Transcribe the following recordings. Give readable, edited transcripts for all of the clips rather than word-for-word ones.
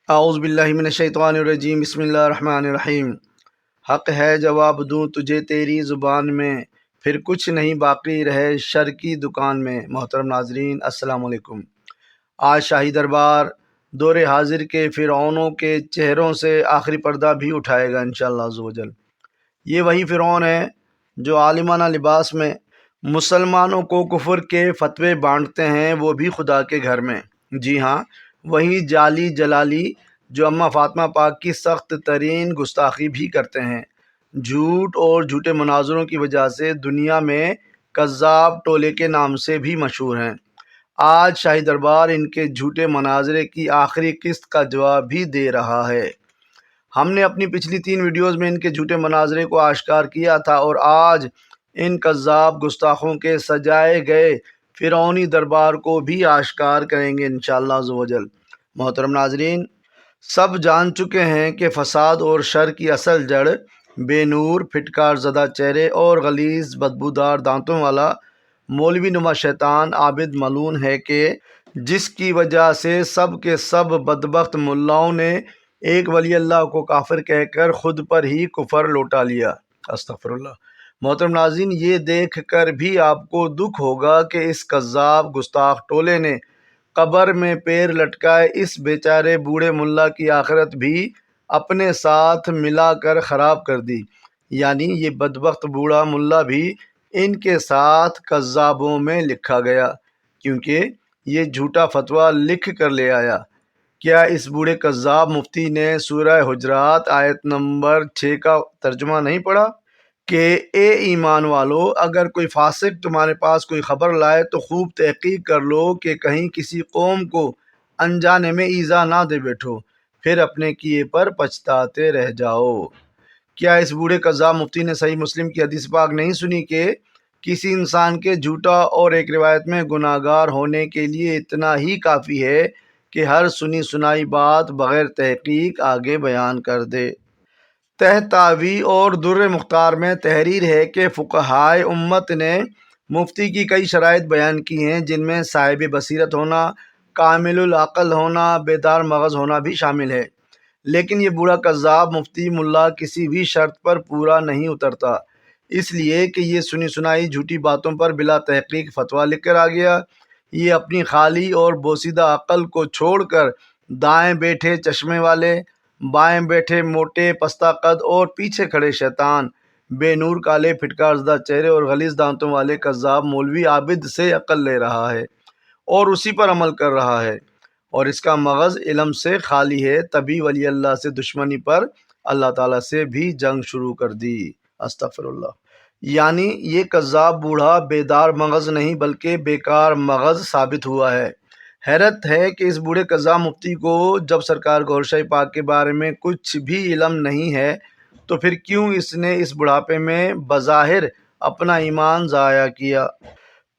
اعوذ باللہ من الشیطان الرجیم، بسم اللہ الرحمن الرحیم۔ حق ہے جواب دوں تجھے تیری زبان میں، پھر کچھ نہیں باقی رہے شر کی دکان میں۔ محترم ناظرین، السلام علیکم۔ آج شاہی دربار دور حاضر کے فرعونوں کے چہروں سے آخری پردہ بھی اٹھائے گا انشاءاللہ عز و جل۔ یہ وہی فرعون ہے جو عالمانہ لباس میں مسلمانوں کو کفر کے فتوے بانٹتے ہیں، وہ بھی خدا کے گھر میں۔ جی ہاں، وہی جعلی جلالی جو اماں فاطمہ پاک کی سخت ترین گستاخی بھی کرتے ہیں۔ جھوٹ اور جھوٹے مناظروں کی وجہ سے دنیا میں کذاب ٹولے کے نام سے بھی مشہور ہیں۔ آج شاہی دربار ان کے جھوٹے مناظرے کی آخری قسط کا جواب بھی دے رہا ہے۔ ہم نے اپنی پچھلی 3 ویڈیوز میں ان کے جھوٹے مناظرے کو آشکار کیا تھا، اور آج ان کذاب گستاخوں کے سجائے گئے فرعونی دربار کو بھی آشکار کریں گے انشاءاللہ عز و جل۔ محترم ناظرین، سب جان چکے ہیں کہ فساد اور شر کی اصل جڑ بے نور، پھٹکار زدہ چہرے اور غلیظ بدبودار دانتوں والا مولوی نما شیطان عابد ملعون ہے، کہ جس کی وجہ سے سب کے سب بدبخت ملاؤں نے ایک ولی اللہ کو کافر کہہ کر خود پر ہی کفر لوٹا لیا۔ استغفر اللہ۔ محترم ناظرین، یہ دیکھ کر بھی آپ کو دکھ ہوگا کہ اس کذاب گستاخ ٹولے نے قبر میں پیر لٹکائے اس بیچارے بوڑھے ملا کی آخرت بھی اپنے ساتھ ملا کر خراب کر دی۔ یعنی یہ بدبخت بوڑھا ملا بھی ان کے ساتھ کذابوں میں لکھا گیا، کیونکہ یہ جھوٹا فتویٰ لکھ کر لے آیا۔ کیا اس بوڑھے کذاب مفتی نے سورہ حجرات آیت نمبر 6 کا ترجمہ نہیں پڑھا کہ اے ایمان والو، اگر کوئی فاسق تمہارے پاس کوئی خبر لائے تو خوب تحقیق کر لو کہ کہیں کسی قوم کو انجانے میں ایذا نہ دے بیٹھو، پھر اپنے کیے پر پچھتاتے رہ جاؤ۔ کیا اس بوڑھے کذاب مفتی نے صحیح مسلم کی حدیث پاک نہیں سنی کہ کسی انسان کے جھوٹا اور ایک روایت میں گناہ گار ہونے کے لیے اتنا ہی کافی ہے کہ ہر سنی سنائی بات بغیر تحقیق آگے بیان کر دے۔ تحتاوی اور در مختار میں تحریر ہے کہ فقہائے امت نے مفتی کی کئی شرائط بیان کی ہیں، جن میں صاحب بصیرت ہونا، کامل العقل ہونا، بیدار مغز ہونا بھی شامل ہے۔ لیکن یہ بوڑھا کذاب مفتی ملا کسی بھی شرط پر پورا نہیں اترتا، اس لیے کہ یہ سنی سنائی جھوٹی باتوں پر بلا تحقیق فتویٰ لکھ کر آ گیا۔ یہ اپنی خالی اور بوسیدہ عقل کو چھوڑ کر دائیں بیٹھے چشمے والے، بائیں بیٹھے موٹے پستہ قد اور پیچھے کھڑے شیطان، بے نور کالے پھٹکار زدہ چہرے اور غلیظ دانتوں والے کذاب مولوی عابد سے عقل لے رہا ہے اور اسی پر عمل کر رہا ہے، اور اس کا مغز علم سے خالی ہے۔ تبھی ولی اللہ سے دشمنی پر اللہ تعالیٰ سے بھی جنگ شروع کر دی۔ استغفر اللہ۔ یعنی یہ کذاب بوڑھا بیدار مغز نہیں بلکہ بیکار مغز ثابت ہوا ہے۔ حیرت ہے کہ اس بوڑھے کذاب مفتی کو جب سرکار گہر شاہی پاک کے بارے میں کچھ بھی علم نہیں ہے تو پھر کیوں اس نے اس بڑھاپے میں بظاہر اپنا ایمان ضائع کیا۔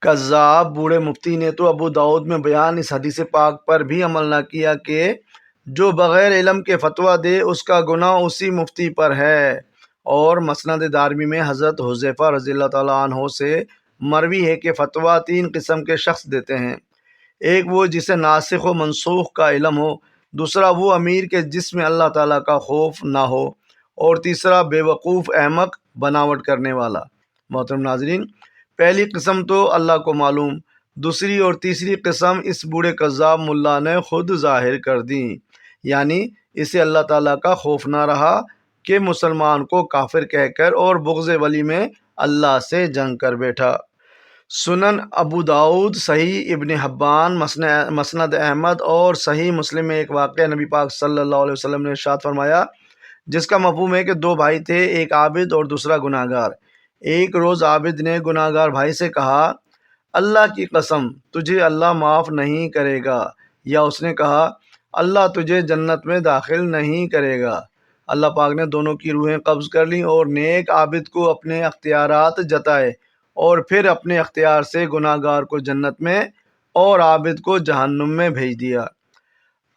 کذاب بوڑھے مفتی نے تو ابو داؤد میں بیان اس حدیث پاک پر بھی عمل نہ کیا کہ جو بغیر علم کے فتویٰ دے اس کا گناہ اسی مفتی پر ہے، اور مسند دارمی میں حضرت حذیفہ رضی اللہ تعالیٰ عنہ سے مروی ہے کہ فتویٰ 3 قسم کے شخص دیتے ہیں۔ ایک وہ جسے ناسخ و منسوخ کا علم ہو، دوسرا وہ امیر کے جس میں اللہ تعالیٰ کا خوف نہ ہو، اور تیسرا بے وقوف احمق بناوٹ کرنے والا۔ محترم ناظرین، پہلی قسم تو اللہ کو معلوم، دوسری اور تیسری قسم اس بوڑھے کذاب ملا نے خود ظاہر کر دیں۔ یعنی اسے اللہ تعالیٰ کا خوف نہ رہا کہ مسلمان کو کافر کہہ کر اور بغض ولی میں اللہ سے جنگ کر بیٹھا۔ سنن ابو داؤد، صحیح ابن حبان، مسند احمد اور صحیح مسلم میں ایک واقعہ نبی پاک صلی اللہ علیہ وسلم نے ارشاد فرمایا، جس کا مفہوم ہے کہ 2 بھائی تھے، ایک عابد اور دوسرا گناہ گار۔ ایک روز عابد نے گناہ گار بھائی سے کہا، اللہ کی قسم تجھے اللہ معاف نہیں کرے گا، یا اس نے کہا، اللہ تجھے جنت میں داخل نہیں کرے گا۔ اللہ پاک نے دونوں کی روحیں قبض کر لیں اور نیک عابد کو اپنے اختیارات جتائے، اور پھر اپنے اختیار سے گناہ گار کو جنت میں اور عابد کو جہنم میں بھیج دیا۔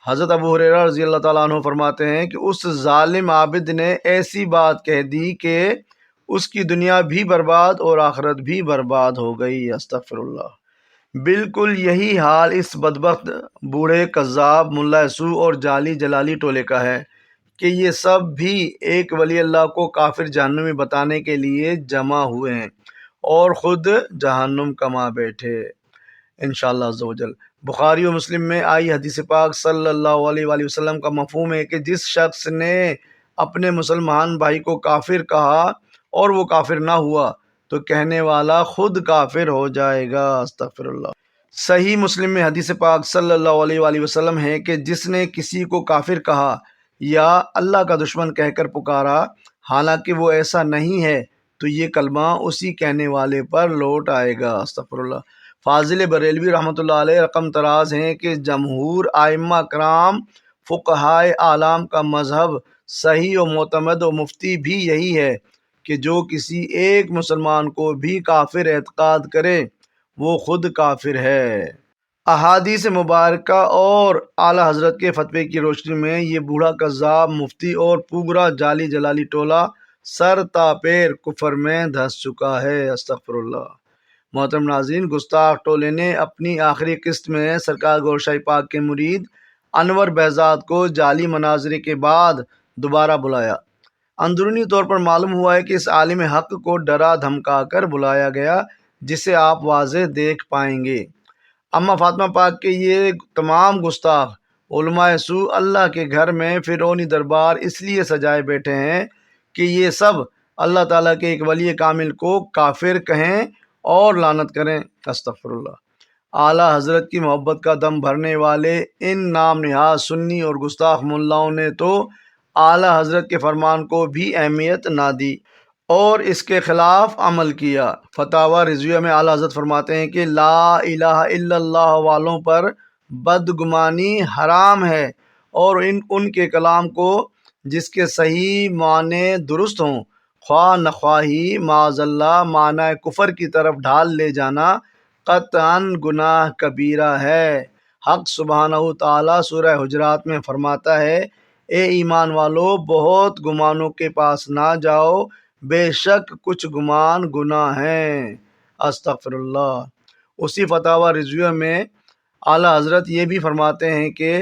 حضرت ابو ہریرہ رضی اللہ تعالیٰ عنہ فرماتے ہیں کہ اس ظالم عابد نے ایسی بات کہہ دی کہ اس کی دنیا بھی برباد اور آخرت بھی برباد ہو گئی۔ استغفر اللہ۔ بالکل یہی حال اس بدبخت بوڑھے کذاب ملا سو اور جعلی جلالی ٹولے کا ہے کہ یہ سب بھی ایک ولی اللہ کو کافر جہنمی بتانے کے لیے جمع ہوئے ہیں اور خود جہنم کما بیٹھے انشاءاللہ عز و جل۔ بخاری و مسلم میں آئی حدیث پاک صلی اللہ علیہ وآلہ وسلم کا مفہوم ہے کہ جس شخص نے اپنے مسلمان بھائی کو کافر کہا اور وہ کافر نہ ہوا تو کہنے والا خود کافر ہو جائے گا، استغفر اللہ۔ صحیح مسلم میں حدیث پاک صلی اللہ علیہ وآلہ وسلم ہے کہ جس نے کسی کو کافر کہا یا اللہ کا دشمن کہہ کر پکارا حالانکہ وہ ایسا نہیں ہے تو یہ کلمہ اسی کہنے والے پر لوٹ آئے گا، استغفر اللہ۔ فاضل بریلوی رحمۃ اللہ علیہ رقم تراز ہیں کہ جمہور ائمہ کرام فقہائے اعلام کا مذہب صحیح و معتمد و مفتی بھی یہی ہے کہ جو کسی ایک مسلمان کو بھی کافر اعتقاد کرے وہ خود کافر ہے۔ احادیث مبارکہ اور اعلیٰ حضرت کے فتوے کی روشنی میں یہ بوڑھا کذاب مفتی اور پوگرا جعلی جلالی ٹولہ سر تا پیر کفر میں دھس چکا ہے، استغفر اللہ۔ محترم ناظرین، گستاخ ٹولے نے اپنی آخری قسط میں سرکار گور شاہی پاک کے مرید انور بہزاد کو جعلی مناظرے کے بعد دوبارہ بلایا۔ اندرونی طور پر معلوم ہوا ہے کہ اس عالم حق کو ڈرا دھمکا کر بلایا گیا، جسے آپ واضح دیکھ پائیں گے۔ اماں فاطمہ پاک کے یہ تمام گستاخ علماء سو اللہ کے گھر میں فرعونی دربار اس لیے سجائے بیٹھے ہیں کہ یہ سب اللہ تعالیٰ کے ایک ولی کامل کو کافر کہیں اور لعنت کریں، استغفر اللہ۔ اعلیٰ حضرت کی محبت کا دم بھرنے والے ان نام نہاد سنی اور گستاخ ملاؤں نے تو اعلیٰ حضرت کے فرمان کو بھی اہمیت نہ دی اور اس کے خلاف عمل کیا۔ فتاوی رضویہ میں اعلیٰ حضرت فرماتے ہیں کہ لا الہ الا اللہ والوں پر بدگمانی حرام ہے اور ان کے کلام کو جس کے صحیح معنی درست ہوں خواہ نخواہی معاذ اللہ معنی کفر کی طرف ڈھال لے جانا قطعاً گناہ کبیرہ ہے۔ حق سبحانہ تعالیٰ سورہ حجرات میں فرماتا ہے، اے ایمان والو بہت گمانوں کے پاس نہ جاؤ، بے شک کچھ گمان گناہ ہیں، استغفر اللہ۔ اسی فتاوی رضویہ میں اعلیٰ حضرت یہ بھی فرماتے ہیں کہ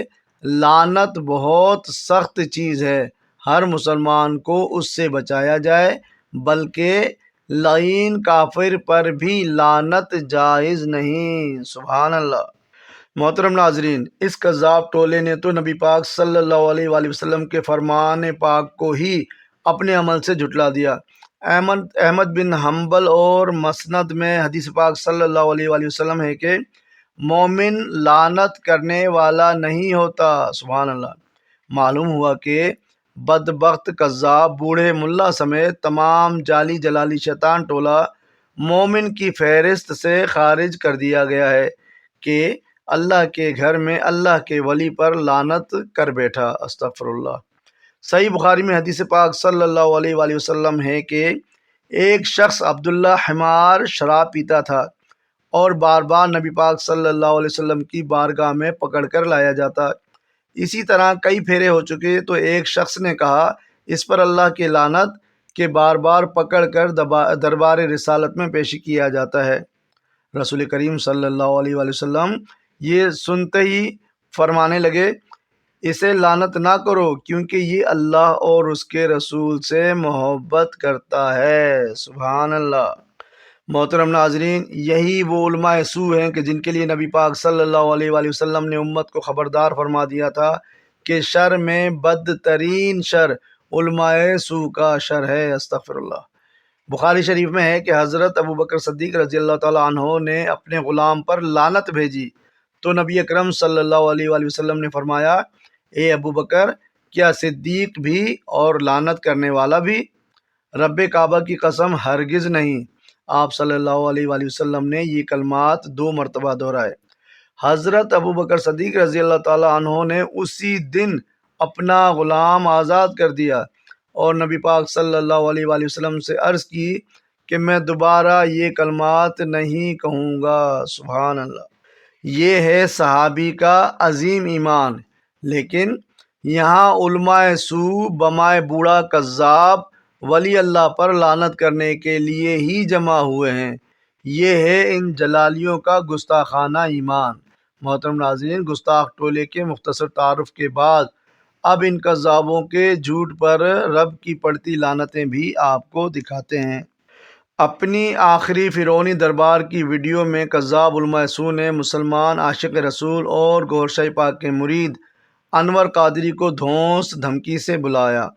لعنت بہت سخت چیز ہے، ہر مسلمان کو اس سے بچایا جائے، بلکہ لعین کافر پر بھی لعنت جائز نہیں، سبحان اللہ۔ محترم ناظرین، اس کذاب ٹولے نے تو نبی پاک صلی اللہ علیہ وآلہ وسلم کے فرمان پاک کو ہی اپنے عمل سے جھٹلا دیا۔ احمد بن حنبل اور مسند میں حدیث پاک صلی اللہ علیہ وآلہ وسلم ہے کہ مومن لعنت کرنے والا نہیں ہوتا، سبحان اللہ۔ معلوم ہوا کہ بدبخت کذاب بوڑھے ملا سمیت تمام جعلی جلالی شیطان ٹولہ مومن کی فہرست سے خارج کر دیا گیا ہے کہ اللہ کے گھر میں اللہ کے ولی پر لعنت کر بیٹھا، استغفر اللہ۔ صحیح بخاری میں حدیث پاک صلی اللہ علیہ وآلہ وسلم ہے کہ ایک شخص عبداللہ حمار شراب پیتا تھا اور بار بار نبی پاک صلی اللہ علیہ وسلم کی بارگاہ میں پکڑ کر لایا جاتا۔ اسی طرح کئی پھیرے ہو چکے تو ایک شخص نے کہا اس پر اللہ کی لعنت کہ بار بار پکڑ کر دربار رسالت میں پیش کیا جاتا ہے۔ رسول کریم صلی اللہ علیہ وآلہ وسلم یہ سنتے ہی فرمانے لگے اسے لعنت نہ کرو کیونکہ یہ اللہ اور اس کے رسول سے محبت کرتا ہے، سبحان اللہ۔ محترم ناظرین، یہی وہ علماء سو ہیں کہ جن کے لیے نبی پاک صلی اللہ علیہ وآلہ وسلم نے امت کو خبردار فرما دیا تھا کہ شر میں بدترین شر علماء سو کا شر ہے، استغفر اللہ۔ بخاری شریف میں ہے کہ حضرت ابو بکر صدیق رضی اللہ تعالیٰ عنہ نے اپنے غلام پر لعنت بھیجی تو نبی اکرم صلی اللہ علیہ وآلہ وسلم نے فرمایا، اے ابو بکر کیا صدیق بھی اور لعنت کرنے والا بھی؟ رب کعبہ کی قسم ہرگز نہیں۔ آپ صلی اللہ علیہ وآلہ وسلم نے یہ کلمات 2 مرتبہ دہرائے۔ حضرت ابو بکر صدیق رضی اللہ تعالیٰ عنہ نے اسی دن اپنا غلام آزاد کر دیا اور نبی پاک صلی اللہ علیہ وآلہ وسلم سے عرض کی کہ میں دوبارہ یہ کلمات نہیں کہوں گا، سبحان اللہ۔ یہ ہے صحابی کا عظیم ایمان، لیکن یہاں علماء سو بمائے بوڑھا کذاب ولی اللہ پر لعنت کرنے کے لیے ہی جمع ہوئے ہیں۔ یہ ہے ان جلالیوں کا گستاخانہ ایمان۔ محترم ناظرین، گستاخ ٹولے کے مختصر تعارف کے بعد اب ان کذابوں کے جھوٹ پر رب کی پڑتی لعنتیں بھی آپ کو دکھاتے ہیں۔ اپنی آخری فرعونی دربار کی ویڈیو میں کذاب علماء سو نے مسلمان عاشق رسول اور گوھر شاہی پاک کے مرید انور قادری کو دھونس دھمکی سے بلایا۔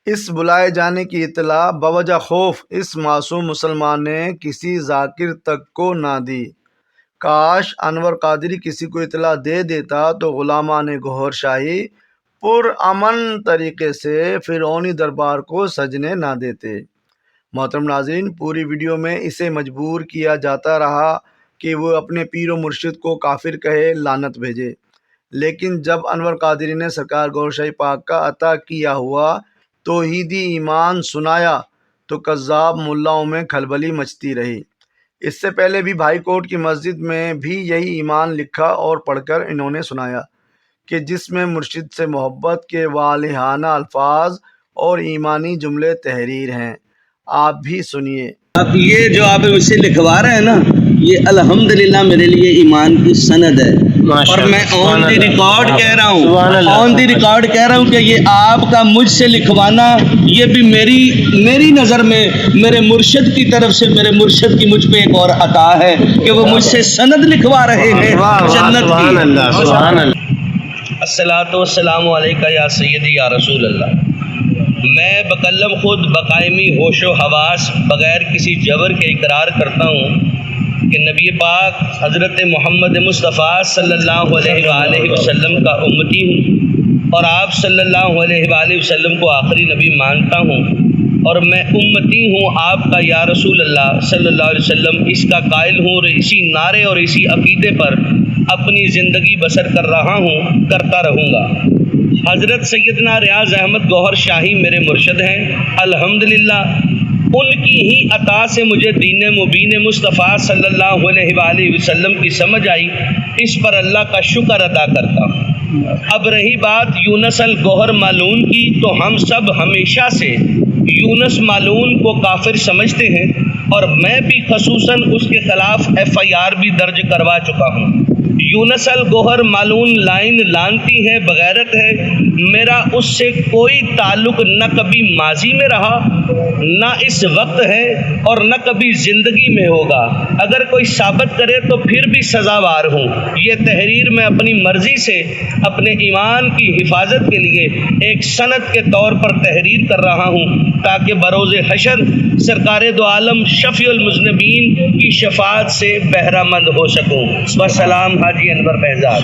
اس بلائے جانے کی اطلاع بوجہ خوف اس معصوم مسلمان نے کسی ذاکر تک کو نہ دی۔ کاش انور قادری کسی کو اطلاع دے دیتا تو غلامان گوھر شاہی پرامن طریقے سے فرعونی دربار کو سجنے نہ دیتے۔ محترم ناظرین، پوری ویڈیو میں اسے مجبور کیا جاتا رہا کہ وہ اپنے پیر و مرشد کو کافر کہے، لعنت بھیجے، لیکن جب انور قادری نے سرکار گوھر شاہی پاک کا عطا کیا ہوا توحیدی ایمان سنایا تو کذاب ملاؤں میں کھلبلی مچتی رہی۔ اس سے پہلے بھی بھائی کوٹ کی مسجد میں بھی یہی ایمان لکھا اور پڑھ کر انہوں نے سنایا کہ جس میں مرشد سے محبت کے والہانہ الفاظ اور ایمانی جملے تحریر ہیں۔ آپ بھی سنیے۔ اب یہ جو آپ مجھ سے لکھوا رہے ہیں نا، یہ الحمدللہ میرے لیے ایمان کی سند ہے، اور میں آن دی ریکارڈ کہہ رہا ہوں کہ یہ آپ کا مجھ سے لکھوانا یہ بھی میری نظر میں میرے مرشد کی طرف سے میرے مرشد کی مجھ پہ ایک اور عطا ہے کہ وہ مجھ سے سند لکھوا رہے ہیں جنت کی۔ الصلاۃ والسلام علیکہ یا سیدی یا رسول اللہ۔ میں بکلم خود بقائمی ہوش و حواس بغیر کسی جبر کے اقرار کرتا ہوں کہ نبی پاک حضرت محمد مصطفیٰ صلی اللہ علیہ وآلہ وسلم کا امتی ہوں، اور آپ صلی اللہ علیہ وآلہ وسلم کو آخری نبی مانتا ہوں، اور میں امتی ہوں آپ کا یا رسول اللہ صلی اللہ علیہ وسلم اس کا قائل ہوں، اور اسی نعرے اور اسی عقیدے پر اپنی زندگی بسر کر رہا ہوں، کرتا رہوں گا۔ حضرت سیدنا ریاض احمد گوھر شاہی میرے مرشد ہیں، الحمدللہ ان کی ہی عطا سے مجھے دین مبین مصطفیٰ صلی اللہ علیہ وآلہ وسلم کی سمجھ آئی، اس پر اللہ کا شکر ادا کرتا ہوں۔ اب رہی بات یونس الگوھر مالون کی، تو ہم سب ہمیشہ سے یونس مالون کو کافر سمجھتے ہیں، اور میں بھی خصوصاً اس کے خلاف FIR بھی درج کروا چکا ہوں۔ یونس الگوھر مالون لائن لانتی ہے، بغیرت ہے، میرا اس سے کوئی تعلق نہ کبھی ماضی میں رہا، نہ اس وقت ہے، اور نہ کبھی زندگی میں ہوگا۔ اگر کوئی ثابت کرے تو پھر بھی سزاوار ہوں۔ یہ تحریر میں اپنی مرضی سے اپنے ایمان کی حفاظت کے لیے ایک سند کے طور پر تحریر کر رہا ہوں، تاکہ بروز حشر سرکار دو عالم شفیع المذنبین کی شفاعت سے بہرہ مند ہو سکوں۔ وسلام حاجی انور بہزاد۔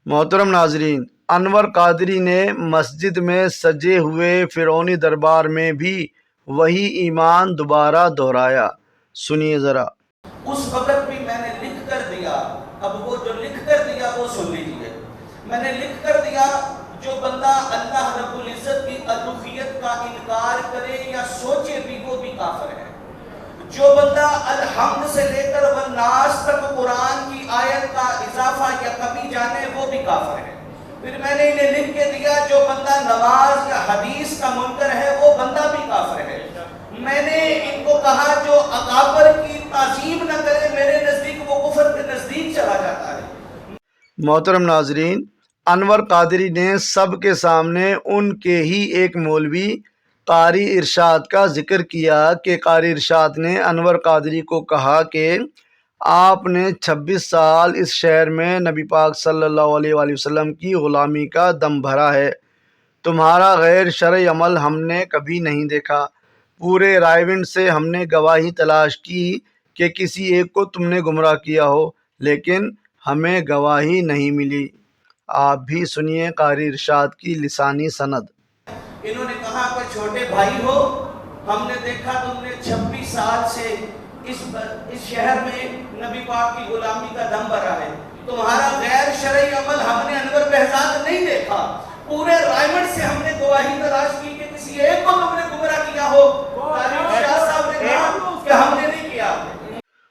محترم ناظرین، انور قادری نے مسجد میں سجے ہوئے فرعونی دربار میں بھی وہی ایمان دوبارہ دہرایا۔ سنیے ذرا۔ اس وقت بھی میں نے لکھ کر دیا، اب وہ جو لکھ کر دیا وہ سن لیجیے۔ میں نے لکھ کر دیا جو بندہ اللہ رب العزت کی الوہیت کا انکار کرے یا سوچے بھی وہ بھی کافر ہے۔ جو بندہ الحمد سے لے کر والناس تک قرآن کی آیت کا اضافہ یا کمی جانے وہ بھی کافر ہے۔ پھر میں نے انہیں لکھ کے دیا جو بندہ نماز یا حدیث کا منکر ہے وہ بندہ بھی کافر ہے۔ میں نے ان کو کہا جو اکابر کی تعظیم نہ کرے میرے نزدیک وہ کفر کے نزدیک چلا جاتا ہے۔ محترم ناظرین، انور قادری نے سب کے سامنے ان کے ہی ایک مولوی قاری ارشاد کا ذکر کیا کہ قاری ارشاد نے انور قادری کو کہا کہ آپ نے 26 سال اس شہر میں نبی پاک صلی اللہ علیہ وآلہ وسلم کی غلامی کا دم بھرا ہے، تمہارا غیر شرعی عمل ہم نے کبھی نہیں دیکھا۔ پورے رائے سے ہم نے گواہی تلاش کی کہ کسی ایک کو تم نے گمراہ کیا ہو، لیکن ہمیں گواہی نہیں ملی۔ آپ بھی سنیے قاری ارشاد کی لسانی سند۔ انہوں نے کہا کہ چھوٹے بھائی ہو، ہم نے دیکھا تم نے 26 سال سے اس شہر میں نبی پاک کی غلامی کا دم بھرا ہے، تمہارا غیر شرعی عمل ہم نے انور بہزاد نہیں دیکھا۔ پورے رائمنڈ سے ہم نے گواہی تلاش کی کہ کسی ایک کو تم نے گمراہ کیا ہو، قاری شاہ صاحب نے کہا کہ ہم نے نہیں کیا۔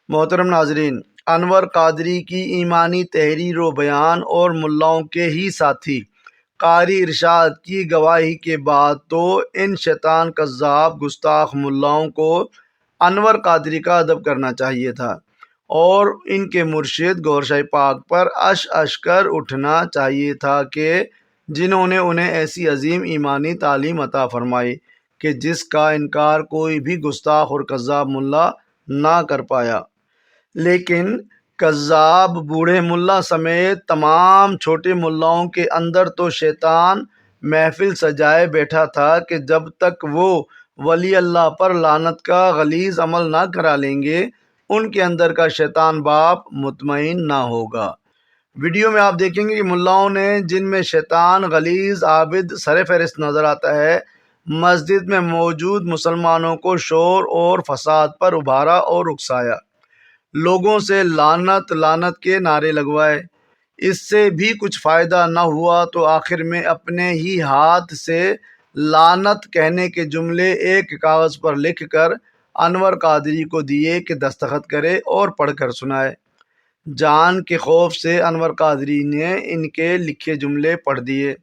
محترم ناظرین، انور قادری کی ایمانی تحریر و بیان اور ملاؤں کے ہی ساتھی قاری ارشاد کی گواہی کے بعد تو ان شیطان کذاب گستاخ ملاؤں کو انور قادری کا ادب کرنا چاہیے تھا اور ان کے مرشد گوھر شاہی پاک پر اش کر اٹھنا چاہیے تھا کہ جنہوں نے انہیں ایسی عظیم ایمانی تعلیم عطا فرمائی کہ جس کا انکار کوئی بھی گستاخ اور کذاب ملا نہ کر پایا۔ لیکن کذاب بوڑھے ملا سمیت تمام چھوٹے ملاؤں کے اندر تو شیطان محفل سجائے بیٹھا تھا کہ جب تک وہ ولی اللہ پر لعنت کا غلیظ عمل نہ کرا لیں گے ان کے اندر کا شیطان باپ مطمئن نہ ہوگا۔ ویڈیو میں آپ دیکھیں گے کہ ملاؤں نے جن میں شیطان غلیظ عابد سر فہرست نظر آتا ہے، مسجد میں موجود مسلمانوں کو شور اور فساد پر ابھارا اور اکسایا، لوگوں سے لعنت لعنت کے نعرے لگوائے۔ اس سے بھی کچھ فائدہ نہ ہوا تو آخر میں اپنے ہی ہاتھ سے لعنت کہنے کے جملے ایک کاغذ پر لکھ کر انور قادری کو دیے کہ دستخط کرے اور پڑھ کر سنائے۔ جان کے خوف سے انور قادری نے ان کے لکھے جملے پڑھ دیے،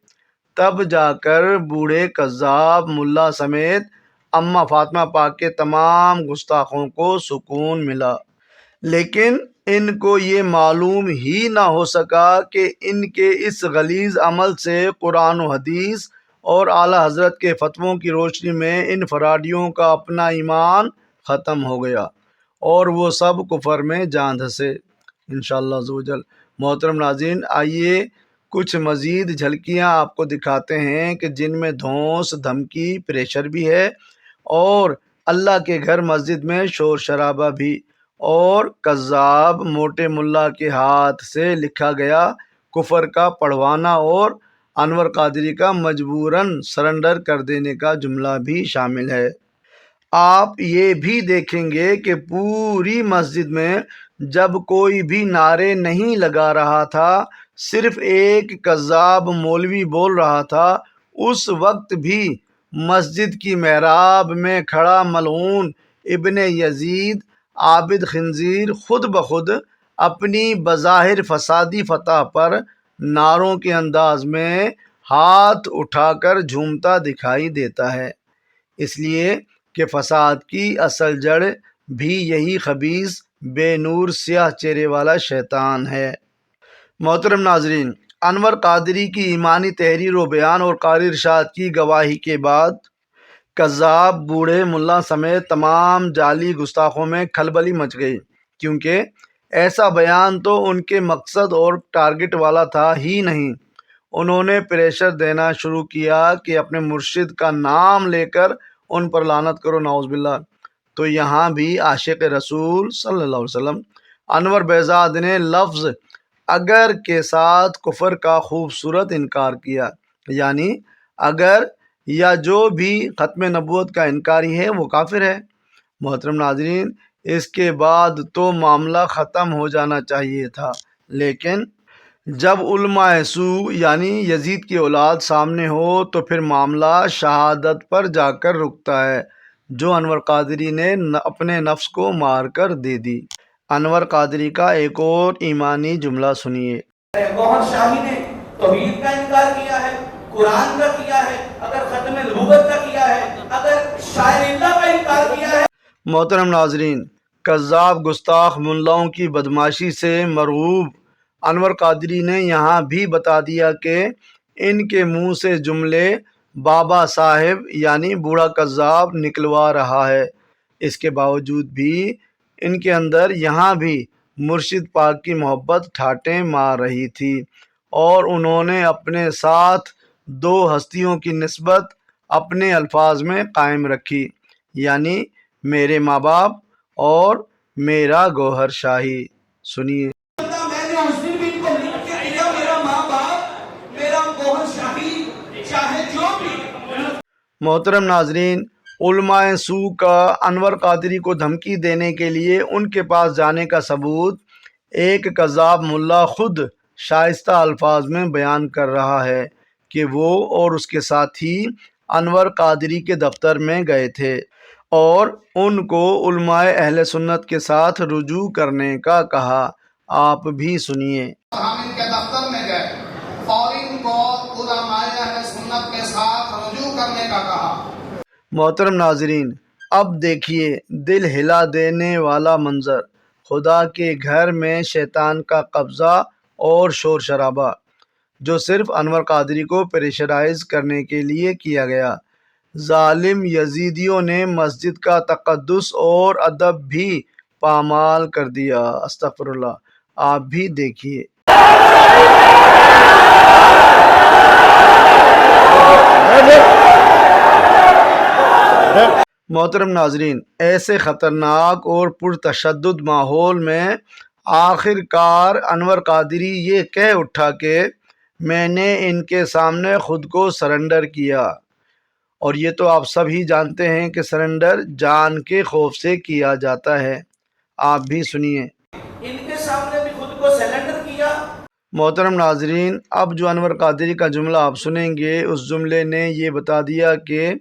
تب جا کر بوڑھے کذاب ملا سمیت اماں فاطمہ پاک کے تمام گستاخوں کو سکون ملا۔ لیکن ان کو یہ معلوم ہی نہ ہو سکا کہ ان کے اس غلیظ عمل سے قرآن و حدیث اور اعلیٰ حضرت کے فتووں کی روشنی میں ان فراڈیوں کا اپنا ایمان ختم ہو گیا اور وہ سب کفر میں جان دھسے انشاءاللہ عزوجل۔ محترم ناظرین، آئیے کچھ مزید جھلکیاں آپ کو دکھاتے ہیں کہ جن میں دھونس دھمکی پریشر بھی ہے اور اللہ کے گھر مسجد میں شور شرابہ بھی، اور کذاب موٹے ملا کے ہاتھ سے لکھا گیا کفر کا پڑھوانا اور انور قادری کا مجبوراً سرنڈر کر دینے کا جملہ بھی شامل ہے۔ آپ یہ بھی دیکھیں گے کہ پوری مسجد میں جب کوئی بھی نعرے نہیں لگا رہا تھا، صرف ایک کذاب مولوی بول رہا تھا، اس وقت بھی مسجد کی محراب میں کھڑا ملعون ابن یزید عابد خنزیر خود بخود اپنی بظاہر فسادی فتح پر نعروں کے انداز میں ہاتھ اٹھا کر جھومتا دکھائی دیتا ہے، اس لیے کہ فساد کی اصل جڑ بھی یہی خبیث بے نور سیاہ چہرے والا شیطان ہے۔ محترم ناظرین، انور قادری کی ایمانی تحریر و بیان اور قاری ارشاد کی گواہی کے بعد کذاب بوڑھے ملا سمیت تمام جعلی گستاخوں میں کھلبلی مچ گئی، کیونکہ ایسا بیان تو ان کے مقصد اور ٹارگٹ والا تھا ہی نہیں۔ انہوں نے پریشر دینا شروع کیا کہ اپنے مرشد کا نام لے کر ان پر لعنت کرو، نعوذ باللہ۔ تو یہاں بھی عاشق رسول صلی اللہ علیہ وسلم انور بہزاد نے لفظ اگر کے ساتھ کفر کا خوبصورت انکار کیا، یعنی اگر یا جو بھی ختم نبوت کا انکاری ہے وہ کافر ہے۔ محترم ناظرین، اس کے بعد تو معاملہ ختم ہو جانا چاہیے تھا، لیکن جب علماء سو یعنی یزید کی اولاد سامنے ہو تو پھر معاملہ شہادت پر جا کر رکتا ہے، جو انور قادری نے اپنے نفس کو مار کر دے دی۔ انور قادری کا ایک اور ایمانی جملہ سنیے۔ گوھر شاہی نے توحید کا انکار کیا ہے، قرآن کا کیا ہے، اگر ختم نبوت کا کیا ہے، اگر شاعر اللہ کا انکار کیا ہے۔ محترم ناظرین، کذاب گستاخ ملاؤں کی بدماشی سے مرعوب انور قادری نے یہاں بھی بتا دیا کہ ان کے منہ سے جملے بابا صاحب یعنی بوڑھا کذاب نکلوا رہا ہے۔ اس کے باوجود بھی ان کے اندر یہاں بھی مرشد پاک کی محبت ٹھاٹیں مار رہی تھی، اور انہوں نے اپنے ساتھ دو ہستیوں کی نسبت اپنے الفاظ میں قائم رکھی، یعنی میرے ماں باپ اور میرا گوھر شاہی۔ سنیے۔ میں نے اس دن بھی ان کو لکھ کے دیا، میرا ماں باپ، میرا گوھر شاہی، چاہے جو بھی۔ محترم ناظرین، علماء سو کا انور قادری کو دھمکی دینے کے لیے ان کے پاس جانے کا ثبوت ایک کذاب ملا خود شائستہ الفاظ میں بیان کر رہا ہے کہ وہ اور اس کے ساتھی انور قادری کے دفتر میں گئے تھے اور ان کو علماء اہل سنت کے ساتھ رجوع کرنے کا کہا۔ آپ بھی سنیے۔ ہم ان کے دفتر میں گئے اور ان کو علماء اہل سنت کے ساتھ رجوع کرنے کا کہا۔ محترم ناظرین، اب دیکھیے دل ہلا دینے والا منظر، خدا کے گھر میں شیطان کا قبضہ اور شور شرابہ، جو صرف انور قادری کو پریشرائز کرنے کے لیے کیا گیا۔ ظالم یزیدیوں نے مسجد کا تقدس اور ادب بھی پامال کر دیا۔ استغفر اللہ۔ آپ بھی دیکھیے۔ محترم ناظرین، ایسے خطرناک اور پرتشدد ماحول میں آخر کار انور قادری یہ کہہ اٹھا کہ میں نے ان کے سامنے خود کو سرنڈر کیا، اور یہ تو آپ سب ہی جانتے ہیں کہ سرنڈر جان کے خوف سے کیا جاتا ہے۔ آپ بھی سنیے۔ ان کے سامنے بھی خود کو سرنڈر کیا۔ محترم ناظرین، اب جو انور قادری کا جملہ آپ سنیں گے، اس جملے نے یہ بتا دیا کہ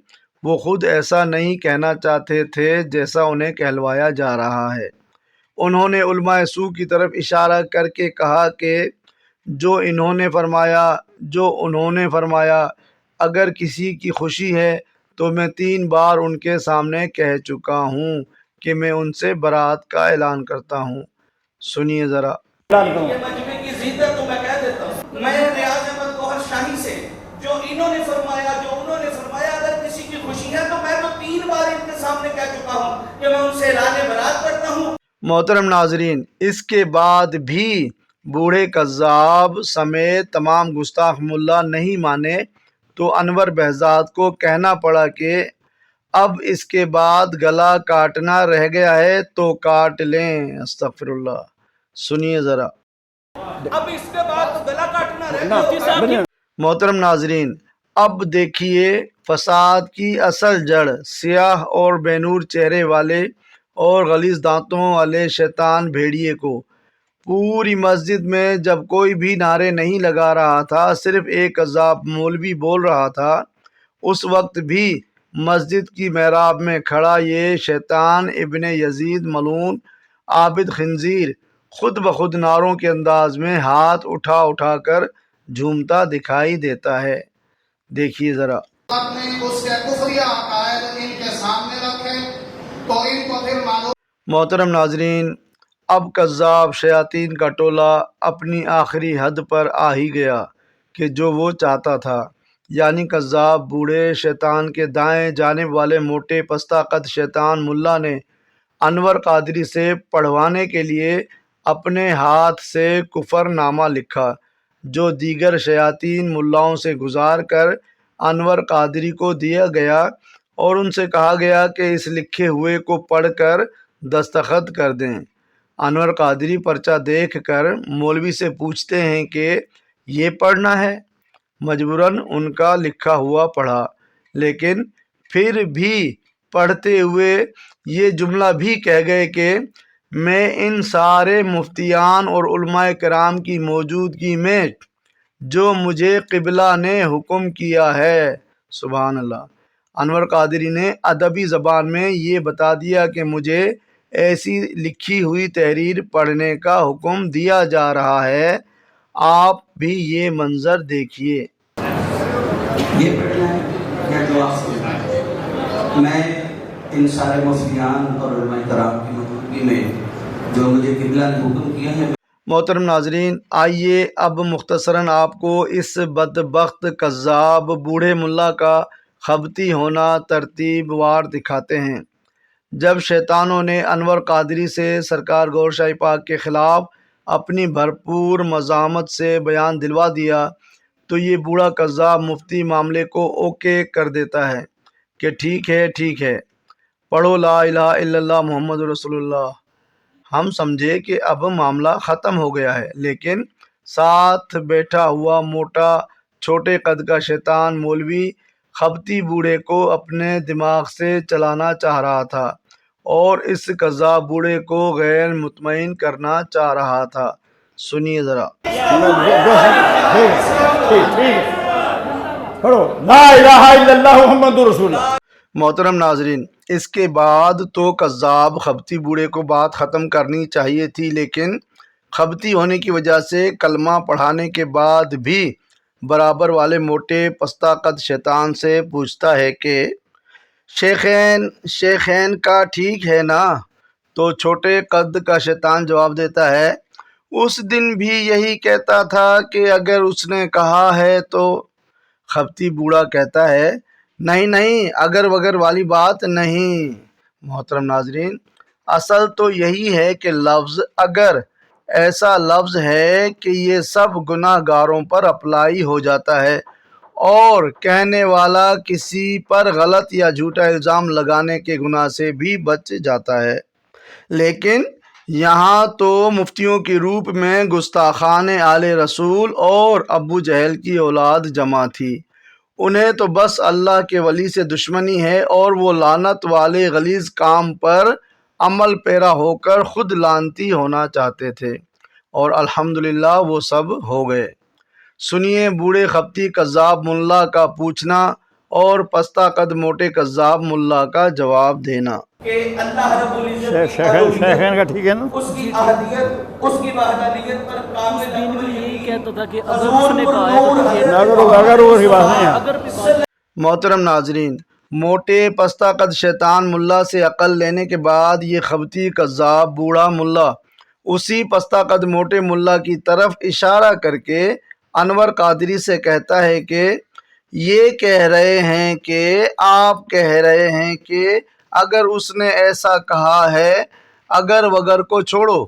وہ خود ایسا نہیں کہنا چاہتے تھے جیسا انہیں کہلوایا جا رہا ہے۔ انہوں نے علماء سو کی طرف اشارہ کر کے کہا کہ جو انہوں نے فرمایا اگر کسی کی خوشی ہے تو میں 3 بار ان کے سامنے کہہ چکا ہوں کہ میں ان سے برات کا اعلان کرتا ہوں۔ سنیے ذرا۔ یہ مجمع کی زیدت تو میں کہہ دیتا ہوں، میں ریاض احمد گوہر شاہی سے جو انہوں نے فرمایا اگر کسی کی خوشی ہے تو میں تو 3 بار ان کے سامنے کہہ چکا ہوں کہ میں ان سے اعلان برات کرتا ہوں۔ محترم ناظرین، اس کے بعد بھی بوڑھے کذاب سمیت تمام گستاخ ملا نہیں مانے تو انور بہزاد کو کہنا پڑا کہ اب اس کے بعد گلا کاٹنا رہ گیا ہے تو کاٹ لیں۔ استغفر اللہ۔ سنیے ذرا۔ اب اس کے بعد تو گلا کاٹنا رہ گیا۔ محترم ناظرین، اب دیکھیے فساد کی اصل جڑ، سیاہ اور بے نور چہرے والے اور غلیظ دانتوں والے شیطان بھیڑیے کو۔ پوری مسجد میں جب کوئی بھی نعرے نہیں لگا رہا تھا، صرف ایک کذاب مولوی بول رہا تھا، اس وقت بھی مسجد کی محراب میں کھڑا یہ شیطان ابن یزید ملعون عابد خنزیر خود بخود نعروں کے انداز میں ہاتھ اٹھا اٹھا کر جھومتا دکھائی دیتا ہے۔ دیکھیے ذرا۔ اپنے اس کے کفریہ عقائد ان کے سامنے رکھے تو ان کو پھر معلوم۔ محترم ناظرین، اب کذاب شیاطین کا ٹولہ اپنی آخری حد پر آ ہی گیا کہ جو وہ چاہتا تھا، یعنی کذاب بوڑھے شیطان کے دائیں جانب والے موٹے پستہ قد شیطان ملا نے انور قادری سے پڑھوانے کے لیے اپنے ہاتھ سے کفر نامہ لکھا، جو دیگر شیاطین ملاؤں سے گزار کر انور قادری کو دیا گیا اور ان سے کہا گیا کہ اس لکھے ہوئے کو پڑھ کر دستخط کر دیں۔ انور قادری پرچہ دیکھ کر مولوی سے پوچھتے ہیں کہ یہ پڑھنا ہے؟ مجبوراً ان کا لکھا ہوا پڑھا، لیکن پھر بھی پڑھتے ہوئے یہ جملہ بھی کہہ گئے کہ میں ان سارے مفتیان اور علماء کرام کی موجودگی میں جو مجھے قبلہ نے حکم کیا ہے۔ سبحان اللہ۔ انور قادری نے ادبی زبان میں یہ بتا دیا کہ مجھے ایسی لکھی ہوئی تحریر پڑھنے کا حکم دیا جا رہا ہے۔ آپ بھی یہ منظر دیکھیے۔ یہ پڑھنا ہے یا دعا سننا ہے؟ میں ان سارے مفتیان اور علماء کرام کی موجودگی میں جو مجھے قبلہ نے حکم کیا ہے۔ محترم ناظرین، آئیے اب مختصراً آپ کو اس بدبخت کذاب بوڑھے ملا کا خبتی ہونا ترتیب وار دکھاتے ہیں۔ جب شیطانوں نے انور قادری سے سرکار گور شاہی پاک کے خلاف اپنی بھرپور مزاحمت سے بیان دلوا دیا تو یہ بوڑھا کذاب مفتی معاملے کو اوکے کر دیتا ہے کہ ٹھیک ہے پڑھو لا الہ الا اللہ محمد رسول اللہ۔ ہم سمجھے کہ اب معاملہ ختم ہو گیا ہے، لیکن ساتھ بیٹھا ہوا موٹا چھوٹے قد کا شیطان مولوی خبتی بوڑھے کو اپنے دماغ سے چلانا چاہ رہا تھا اور اس کذاب بوڑھے کو غیر مطمئن کرنا چاہ رہا تھا۔ سنیے ذرا۔ لا الہ الا اللہ محمد رسول اللہ۔ محترم ناظرین، اس کے بعد تو کذاب خبتی بوڑھے کو بات ختم کرنی چاہیے تھی، لیکن خبتی ہونے کی وجہ سے کلمہ پڑھانے کے بعد بھی برابر والے موٹے پستہ قد شیطان سے پوچھتا ہے کہ شیخین کا ٹھیک ہے نا؟ تو چھوٹے قد کا شیطان جواب دیتا ہے، اس دن بھی یہی کہتا تھا کہ اگر اس نے کہا ہے تو۔ خبتی بوڑھا کہتا ہے، نہیں نہیں، اگر وگر والی بات نہیں۔ محترم ناظرین، اصل تو یہی ہے کہ لفظ اگر ایسا لفظ ہے کہ یہ سب گناہ گاروں پر اپلائی ہو جاتا ہے، اور کہنے والا کسی پر غلط یا جھوٹا الزام لگانے کے گناہ سے بھی بچ جاتا ہے۔ لیکن یہاں تو مفتیوں کی روپ میں گستاخان آل رسول اور ابو جہل کی اولاد جمع تھی۔ انہیں تو بس اللہ کے ولی سے دشمنی ہے، اور وہ لعنت والے غلیظ کام پر عمل پیرا ہو کر خود لعنتی ہونا چاہتے تھے، اور الحمدللہ وہ سب ہو گئے۔ سنیے بوڑھے خبتی کذاب ملا کا پوچھنا اور پستہ قد موٹے کذاب ملا کا جواب دینا۔ کہ اللہ رب العزت کی الوہیت، شیخین کا ٹھیک ہے نا؟ اس کی احدیت، اس کی وحدانیت پر کامل عمل یہی کہتا تھا کہ حضور اگر اس نے کہا ہے تو یہ اگر وہ کی بات نہیں ہے۔ اگر بھی بات محترم ناظرین، موٹے پستہ قد شیطان ملا سے عقل لینے کے بعد یہ خبتی کذاب بوڑھا ملا اسی پستہ قد موٹے ملا کی طرف اشارہ کر کے انور قادری سے کہتا ہے کہ یہ کہہ رہے ہیں کہ آپ کہہ رہے ہیں کہ اگر اس نے ایسا کہا ہے، اگر وگر کو چھوڑو۔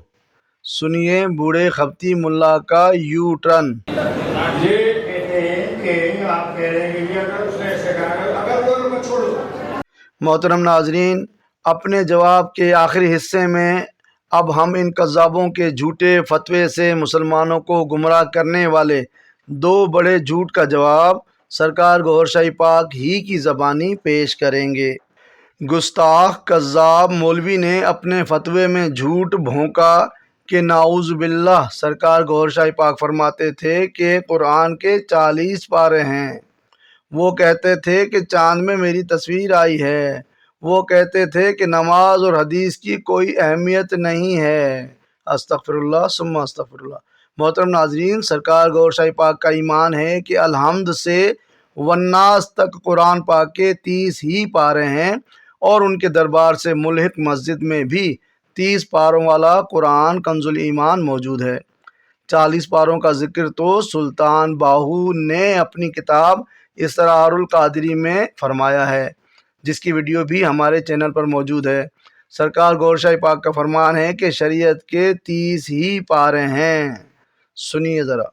سنیے بوڑھے خبتی ملا کا یو ٹرن۔ یہ کہتے ہیں کہ آپ کہہ رہے ہیں کہ اگر اس نے ایسے کہا ہے، اگر وہ کو چھوڑو۔ محترم ناظرین، اپنے جواب کے آخری حصے میں اب ہم ان کذابوں کے جھوٹے فتوے سے مسلمانوں کو گمراہ کرنے والے دو بڑے جھوٹ کا جواب سرکار گوھر شاہی پاک ہی کی زبانی پیش کریں گے۔ گستاخ کذاب مولوی نے اپنے فتوے میں جھوٹ بھونکا کہ نعوذ باللہ سرکار گوھر شاہی پاک فرماتے تھے کہ قرآن کے 40 پارے ہیں۔ وہ کہتے تھے کہ چاند میں میری تصویر آئی ہے۔ وہ کہتے تھے کہ نماز اور حدیث کی کوئی اہمیت نہیں ہے۔ استغفر اللہ ثم استغفر اللہ۔ محترم ناظرین، سرکار گوھر شاہی پاک کا ایمان ہے کہ الحمد سے والناس تک قرآن پاک کے 30 ہی پارے ہیں، اور ان کے دربار سے ملحق مسجد میں بھی 30 پاروں والا قرآن کنز الایمان موجود ہے۔ 40 پاروں کا ذکر تو سلطان باہو نے اپنی کتاب اسرار القادری میں فرمایا ہے، جس کی ویڈیو بھی ہمارے چینل پر موجود ہے۔ سرکار گوھر شاہی پاک کا فرمان ہے کہ شریعت کے 30 ہی پارے ہیں۔ سنیے ذرا۔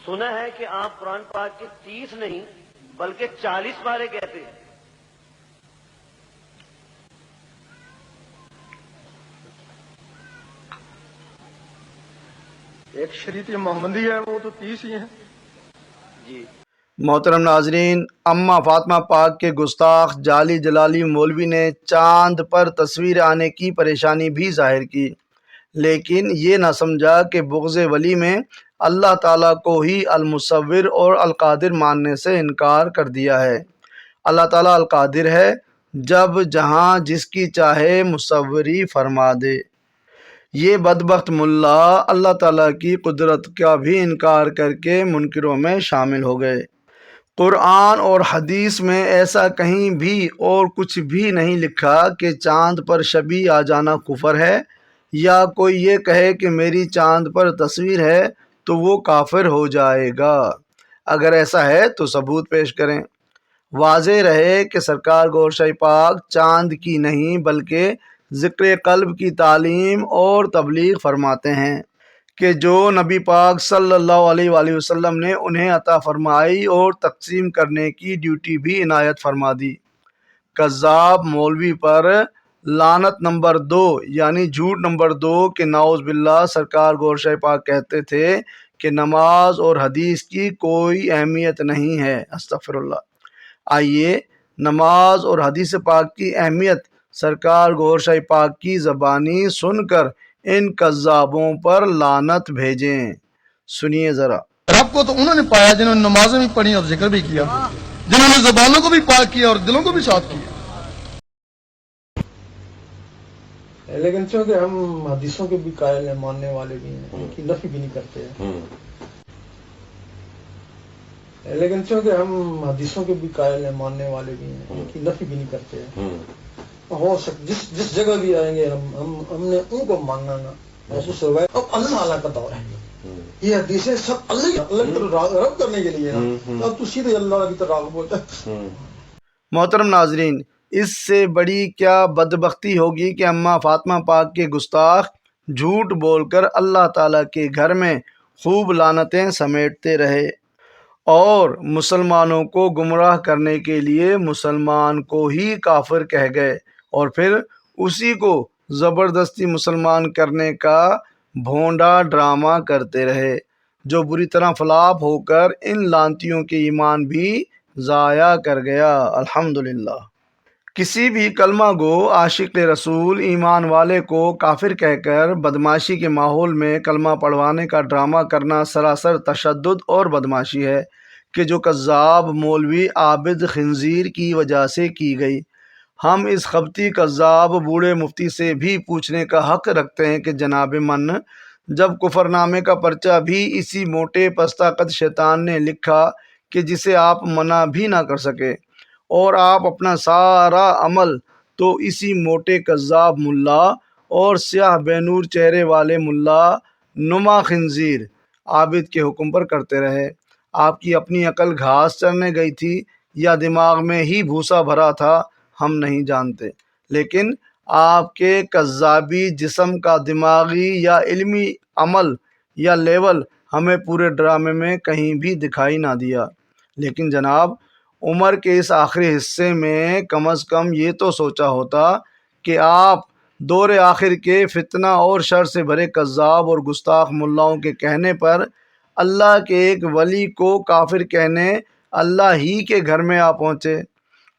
سنا ہے کہ آپ قرآن پاک کے 30 نہیں بلکہ 40 پارے کہتے ہیں۔ ایک شریعت محمدی ہے، وہ تو 30 ہی ہیں۔ جی محترم ناظرین، اماں فاطمہ پاک کے گستاخ جعلی جلالی مولوی نے چاند پر تصویر آنے کی پریشانی بھی ظاہر کی، لیکن یہ نہ سمجھا کہ بغض ولی میں اللہ تعالیٰ کو ہی المصور اور القادر ماننے سے انکار کر دیا ہے۔ اللہ تعالیٰ القادر ہے، جب جہاں جس کی چاہے مصوری فرما دے۔ یہ بدبخت ملا اللہ تعالیٰ کی قدرت کا بھی انکار کر کے منکروں میں شامل ہو گئے۔ قرآن اور حدیث میں ایسا کہیں بھی اور کچھ بھی نہیں لکھا کہ چاند پر شبیہ آ جانا کفر ہے، یا کوئی یہ کہے کہ میری چاند پر تصویر ہے تو وہ کافر ہو جائے گا۔ اگر ایسا ہے تو ثبوت پیش کریں۔ واضح رہے کہ سرکار گوھر شاہی پاک چاند کی نہیں بلکہ ذکر قلب کی تعلیم اور تبلیغ فرماتے ہیں کہ جو نبی پاک صلی اللہ علیہ وآلہ وسلم نے انہیں عطا فرمائی اور تقسیم کرنے کی ڈیوٹی بھی عنایت فرما دی۔ کذاب مولوی پر لعنت نمبر 2، یعنی جھوٹ نمبر 2 کہ نعوذ باللہ سرکار گوھر شاہی پاک کہتے تھے کہ نماز اور حدیث کی کوئی اہمیت نہیں ہے۔ استغفر اللہ۔ آئیے نماز اور حدیث پاک کی اہمیت سرکار گوھر شاہی پاک کی زبانی سن کر ان کذابوں پر لعنت بھیجیں۔ سنیے ذرا۔ رب کو تو انہوں نے پایا جنہوں نے نمازیں بھی پڑھی اور ذکر بھی کیا، جنہوں نے زبانوں کو بھی پاک کیا اور دلوں کو بھی صاف کیا۔ لیکن چونکہ ہم حدیثوں کے بھی قائل ہیں، ماننے والے بھی ہیں، ان کی نفی بھی نہیں کرتے ہیں۔ لیکن چونکہ ہم حدیثوں کے بھی قائل ہیں، ماننے والے بھی ہیں، ان کی نفی بھی نہیں کرتے ہیں، ہو سکتا جس جگہ بھی آئیں گے ہم نے ان کو ماننا نا محسوس ہوا ہے۔ اب اللہ تعالیٰ کا دور ہے، یہ حدیثیں سب اللہ کی طرف راغب کرنے کے لیے نا، اب تو سیدھے اللہ کی طرف راغب ہوتا ہے۔ محترم ناظرین، اس سے بڑی کیا بدبختی ہوگی کہ اماں فاطمہ پاک کے گستاخ جھوٹ بول کر اللہ تعالیٰ کے گھر میں خوب لعنتیں سمیٹتے رہے اور مسلمانوں کو گمراہ کرنے کے لیے مسلمان کو ہی کافر کہہ گئے اور پھر اسی کو زبردستی مسلمان کرنے کا بھونڈا ڈرامہ کرتے رہے، جو بری طرح فلاپ ہو کر ان لانتیوں کے ایمان بھی ضائع کر گیا۔ الحمدللہ۔ کسی بھی کلمہ گو عاشق رسول ایمان والے کو کافر کہہ کر بدماشی کے ماحول میں کلمہ پڑھوانے کا ڈرامہ کرنا سراسر تشدد اور بدماشی ہے کہ جو کذاب مولوی عابد خنزیر کی وجہ سے کی گئی۔ ہم اس خبتی کذاب بوڑھے مفتی سے بھی پوچھنے کا حق رکھتے ہیں کہ جناب من، جب کفر نامے کا پرچہ بھی اسی موٹے پستہ قد شیطان نے لکھا کہ جسے آپ منع بھی نہ کر سکے، اور آپ اپنا سارا عمل تو اسی موٹے کذاب ملا اور سیاہ بے نور چہرے والے ملا نما خنزیر عابد کے حکم پر کرتے رہے، آپ کی اپنی عقل گھاس چرنے گئی تھی یا دماغ میں ہی بھوسا بھرا تھا ہم نہیں جانتے، لیکن آپ کے کذابی جسم کا دماغی یا علمی عمل یا لیول ہمیں پورے ڈرامے میں کہیں بھی دکھائی نہ دیا۔ لیکن جناب، عمر کے اس آخری حصے میں کم از کم یہ تو سوچا ہوتا کہ آپ دور آخر کے فتنہ اور شر سے بھرے کذاب اور گستاخ ملاؤں کے کہنے پر اللہ کے ایک ولی کو کافر کہنے اللہ ہی کے گھر میں آ پہنچے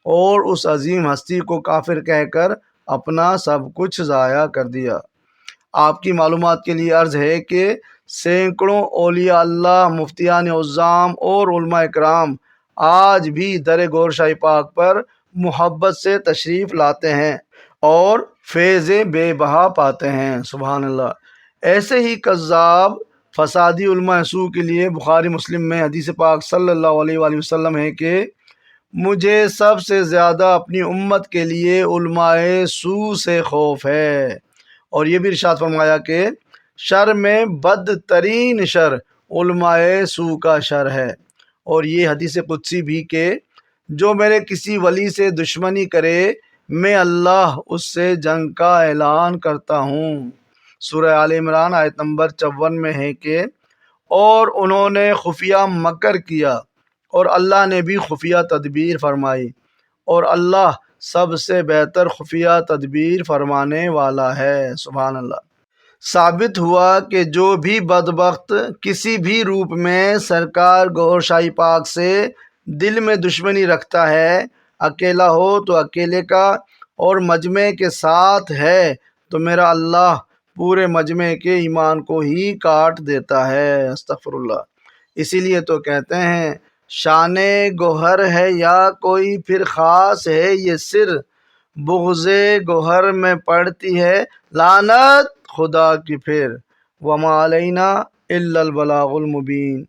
اور اس عظیم ہستی کو کافر کہہ کر اپنا سب کچھ ضائع کر دیا۔ آپ کی معلومات کے لیے عرض ہے کہ سینکڑوں اولیاء اللہ، مفتیان عظام اور علماء اکرام آج بھی در گور شاہی پاک پر محبت سے تشریف لاتے ہیں اور فیض بے بہا پاتے ہیں۔ سبحان اللہ۔ ایسے ہی کذاب فسادی علماء سو کے لیے بخاری مسلم میں حدیث پاک صلی اللہ علیہ وآلہ وسلم ہے کہ مجھے سب سے زیادہ اپنی امت کے لیے علماء سو سے خوف ہے، اور یہ بھی ارشاد فرمایا کہ شر میں بدترین شر علماء سو کا شر ہے، اور یہ حدیث قدسی بھی کہ جو میرے کسی ولی سے دشمنی کرے میں اللہ اس سے جنگ کا اعلان کرتا ہوں۔ سورہ آل عمران آیت نمبر 54 میں ہے کہ اور انہوں نے خفیہ مکر کیا اور اللہ نے بھی خفیہ تدبیر فرمائی، اور اللہ سب سے بہتر خفیہ تدبیر فرمانے والا ہے۔ سبحان اللہ۔ ثابت ہوا کہ جو بھی بدبخت کسی بھی روپ میں سرکار گور شاہی پاک سے دل میں دشمنی رکھتا ہے، اکیلا ہو تو اکیلے کا اور مجمع کے ساتھ ہے تو میرا اللہ پورے مجمع کے ایمان کو ہی کاٹ دیتا ہے۔ استغفر اللہ۔ اسی لیے تو کہتے ہیں شان گوہر ہے یا کوئی پھر خاص ہے یہ سر، بغض گوہر میں پڑتی ہے لعنت خدا کی پھر، وما علینا الا البلاغ المبین۔